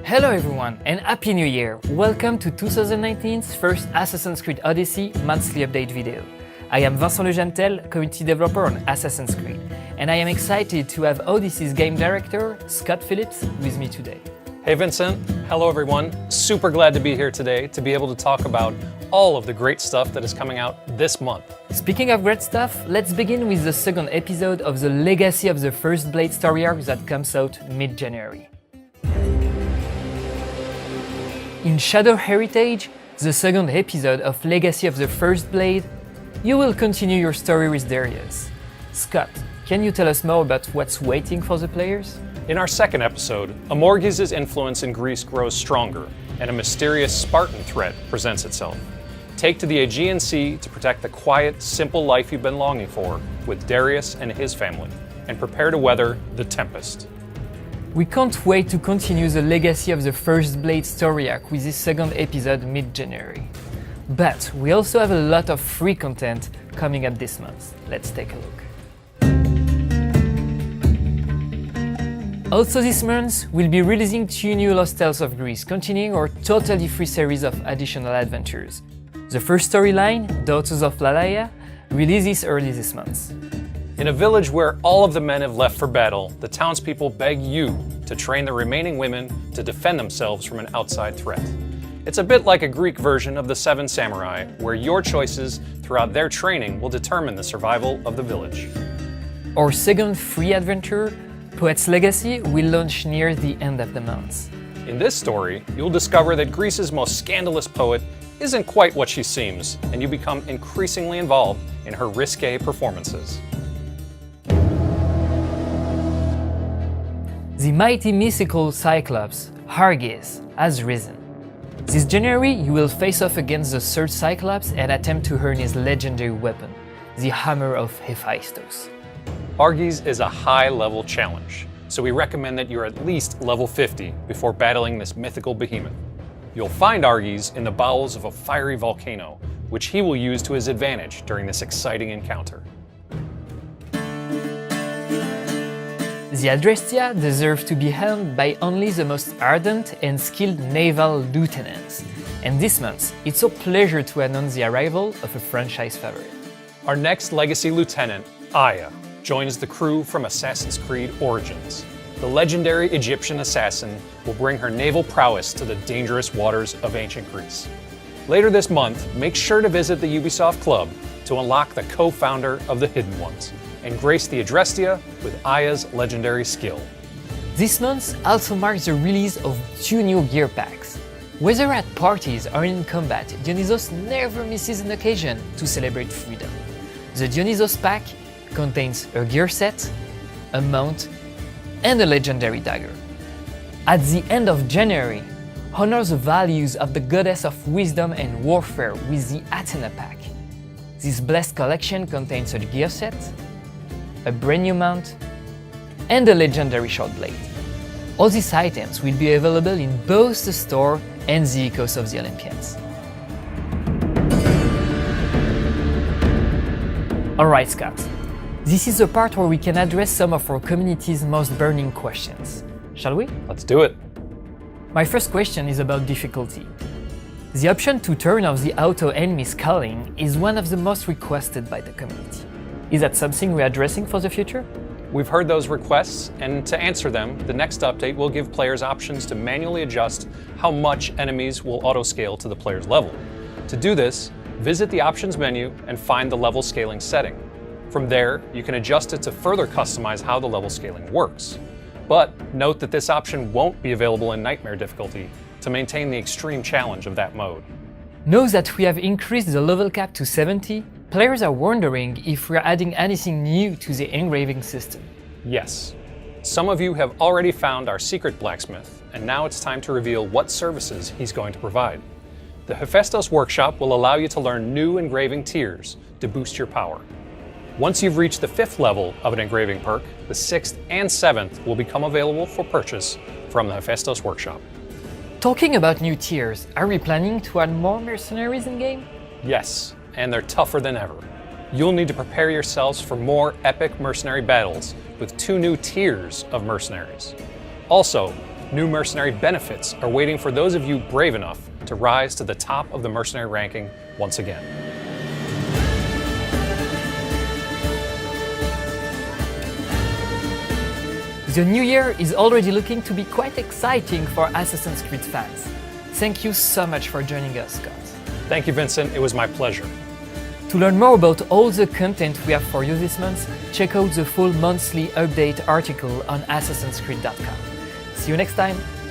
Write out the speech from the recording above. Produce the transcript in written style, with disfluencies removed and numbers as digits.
Hello everyone and Happy New Year! Welcome to 2019's first Assassin's Creed Odyssey monthly update video. I am Vincent Lejantel, community developer on Assassin's Creed, and I am excited to have Odyssey's game director, Scott Phillips, with me today. Hey Vincent, hello everyone. Super glad to be here today to be able to talk about all of the great stuff that is coming out this month. Speaking of great stuff, let's begin with the second episode of the Legacy of the First Blade story arc that comes out mid-January. In Shadow Heritage, the second episode of Legacy of the First Blade, you will continue your story with Darius. Scott, can you tell us more about what's waiting for the players? In our second episode, Amorges' influence in Greece grows stronger, and a mysterious Spartan threat presents itself. Take to the Aegean Sea to protect the quiet, simple life you've been longing for with Darius and his family, and prepare to weather the Tempest. We can't wait to continue the Legacy of the First Blade story arc with this second episode mid-January. But we also have a lot of free content coming up this month. Let's take a look. Also this month, we'll be releasing 2 new Lost Tales of Greece, continuing our totally free series of additional adventures. The first storyline, Daughters of Lalaya, releases early this month. In a village where all of the men have left for battle, the townspeople beg you to train the remaining women to defend themselves from an outside threat. It's a bit like a Greek version of the Seven Samurai, where your choices throughout their training will determine the survival of the village. Our second free adventure, Poet's Legacy, will launch near the end of the month. In this story, you'll discover that Greece's most scandalous poet isn't quite what she seems, and you become increasingly involved in her risque performances. The mighty mythical Cyclops, Arges, has risen. This January, you will face off against the third Cyclops and attempt to earn his legendary weapon, the Hammer of Hephaestus. Arges is a high-level challenge, so we recommend that you're at least level 50 before battling this mythical behemoth. You'll find Arges in the bowels of a fiery volcano, which he will use to his advantage during this exciting encounter. The Adrestia deserves to be held by only the most ardent and skilled naval lieutenants, and this month, it's a pleasure to announce the arrival of a franchise favorite. Our next Legacy Lieutenant, Aya, joins the crew from Assassin's Creed Origins. The legendary Egyptian assassin will bring her naval prowess to the dangerous waters of ancient Greece. Later this month, make sure to visit the Ubisoft Club to unlock the co-founder of the Hidden Ones, and grace the Adrestia with Aya's legendary skill. This month also marks the release of 2 new gear packs. Whether at parties or in combat, Dionysos never misses an occasion to celebrate freedom. The Dionysos pack contains a gear set, a mount, and a legendary dagger. At the end of January, honor the values of the goddess of wisdom and warfare with the Athena pack. This blessed collection contains a gear set, a brand new mount, and a legendary short blade. All these items will be available in both the store and the Echoes of the Olympians. Alright Scott, this is the part where we can address some of our community's most burning questions. Shall we? Let's do it. My first question is about difficulty. The option to turn off the auto enemy sculling is one of the most requested by the community. Is that something we're addressing for the future? We've heard those requests, and to answer them, the next update will give players options to manually adjust how much enemies will auto-scale to the player's level. To do this, visit the options menu and find the level scaling setting. From there, you can adjust it to further customize how the level scaling works. But note that this option won't be available in Nightmare difficulty to maintain the extreme challenge of that mode. Now that we have increased the level cap to 70, players are wondering if we're adding anything new to the engraving system. Yes. Some of you have already found our secret blacksmith, and now it's time to reveal what services he's going to provide. The Hephaestus workshop will allow you to learn new engraving tiers to boost your power. Once you've reached the 5th level of an engraving perk, the 6th and 7th will become available for purchase from the Hephaestus workshop. Talking about new tiers, are we planning to add more mercenaries in-game? Yes, and they're tougher than ever. You'll need to prepare yourselves for more epic mercenary battles with 2 new tiers of mercenaries. Also, New mercenary benefits are waiting for those of you brave enough to rise to the top of the mercenary ranking once again. The new year is already looking to be quite exciting for Assassin's Creed fans. Thank you so much for joining us, Scott. Thank you, Vincent. It was my pleasure. To learn more about all the content we have for you this month, check out the full monthly update article on AssassinsCreed.com. See you next time!